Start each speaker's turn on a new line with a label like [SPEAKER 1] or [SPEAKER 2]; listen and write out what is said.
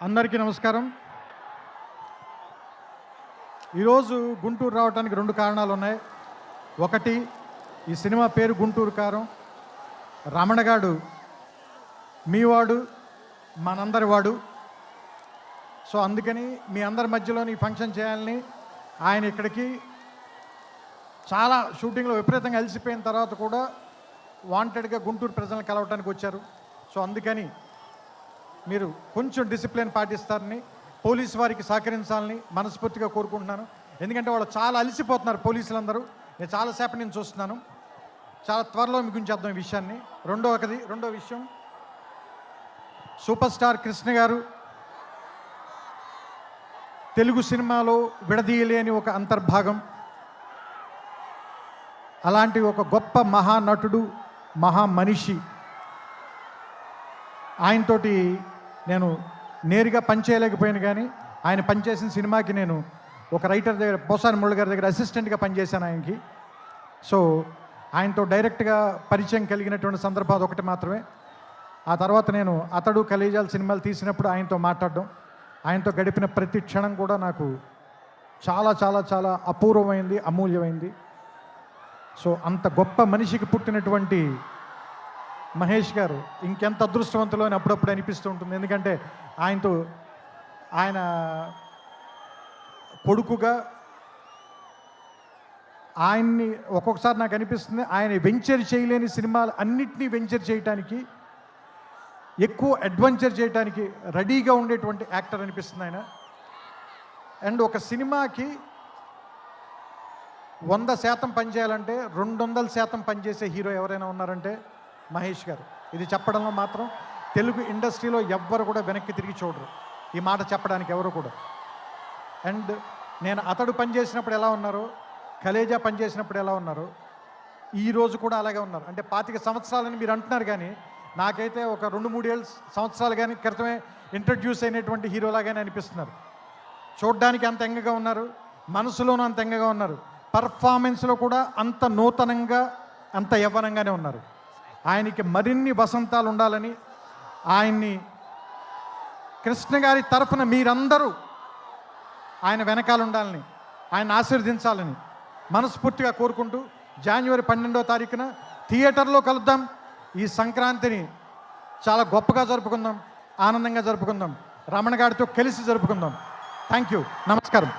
[SPEAKER 1] అందరికీ నమస్కారం. ఈరోజు గుంటూరు రావడానికి రెండు కారణాలు ఉన్నాయి. ఒకటి, ఈ సినిమా పేరు గుంటూరు కారం. రమణగాడు మీవాడు, మనందరి వాడు. సో అందుకని మీ అందరి మధ్యలోని ఫంక్షన్ చేయాలని ఆయన ఇక్కడికి చాలా షూటింగ్లో విపరీతంగా అలసిపోయిన తర్వాత కూడా వాంటెడ్గా గుంటూరు ప్రజలను కలవటానికి వచ్చారు. సో అందుకని మీరు కొంచెం డిసిప్లిన్ పాటిస్తారని, పోలీసు వారికి సహకరించాలని మనస్ఫూర్తిగా కోరుకుంటున్నాను. ఎందుకంటే వాళ్ళు చాలా అలసిపోతున్నారు పోలీసులందరూ. నేను చాలాసేపు నేను చూస్తున్నాను. చాలా త్వరలో మీకు ఉంచేద్దాం ఈ విషయాన్ని. రెండో విషయం, సూపర్ స్టార్ కృష్ణ గారు తెలుగు సినిమాలో విడదీయలేని ఒక అంతర్భాగం. అలాంటి ఒక గొప్ప మహానటుడు, మహామనిషి. ఆయనతోటి నేను నేరుగా పనిచేయలేకపోయాను, కానీ ఆయన పనిచేసిన సినిమాకి నేను ఒక రైటర్ దగ్గర, పోసాని మురళి గారి దగ్గర అసిస్టెంట్గా పనిచేశాను ఆయనకి. సో ఆయనతో డైరెక్ట్గా పరిచయం కలిగినటువంటి సందర్భాలు ఒకటి మాత్రమే. ఆ తర్వాత నేను అతడు కలేజాల సినిమాలు తీసినప్పుడు ఆయనతో మాట్లాడడం, ఆయనతో గడిపిన ప్రతి క్షణం కూడా నాకు చాలా చాలా చాలా అపూర్వమైంది, అమూల్యమైంది. సో అంత గొప్ప మనిషికి పుట్టినటువంటి మహేష్ గారు ఇంకెంత అదృష్టవంతులు అని అప్పుడప్పుడు అనిపిస్తూ ఉంటుంది. ఎందుకంటే ఆయన కొడుకుగా ఆయన్ని ఒక్కొక్కసారి నాకు అనిపిస్తుంది, ఆయన వెంచర్ చేయలేని సినిమాలు అన్నిటినీ వెంచర్ చేయటానికి, ఎక్కువ అడ్వెంచర్ చేయడానికి రెడీగా ఉండేటువంటి యాక్టర్ అనిపిస్తుంది ఆయన. అండ్ ఒక సినిమాకి 100% పనిచేయాలంటే 200% పనిచేసే హీరో ఎవరైనా ఉన్నారంటే మహేష్ గారు. ఇది చెప్పడంలో మాత్రం తెలుగు ఇండస్ట్రీలో ఎవ్వరు కూడా వెనక్కి తిరిగి చూడరు, ఈ మాట చెప్పడానికి ఎవరు కూడా. అండ్ నేను అతడు పనిచేసినప్పుడు ఎలా ఉన్నారో, కలేజా పనిచేసినప్పుడు ఎలా ఉన్నారో, ఈరోజు కూడా అలాగే ఉన్నారు. అంటే 25 సంవత్సరాలని మీరు అంటున్నారు, కానీ నాకైతే ఒక 2-3 సంవత్సరాలు కానీ క్రితమే ఇంట్రడ్యూస్ అయినటువంటి హీరోలాగానే అనిపిస్తున్నారు. చూడ్డానికి అంత ఎంగగా ఉన్నారు, మనసులోనూ అంత ఎంగగా ఉన్నారు, పర్ఫార్మెన్స్లో కూడా అంత నూతనంగా, అంత యవ్వనంగానే ఉన్నారు. ఆయనకి మరిన్ని వసంతాలు ఉండాలని, ఆయన్ని కృష్ణ గారి తరఫున మీరందరూ ఆయన వెనకాల ఉండాలని, ఆయన ఆశీర్వదించాలని మనస్ఫూర్తిగా కోరుకుంటూ, జనవరి 12వ తారీఖున థియేటర్లో కలుద్దాం. ఈ సంక్రాంతిని చాలా గొప్పగా జరుపుకుందాం, ఆనందంగా జరుపుకుందాం, రమణ గారితో కలిసి జరుపుకుందాం. Thank you. నమస్కారం.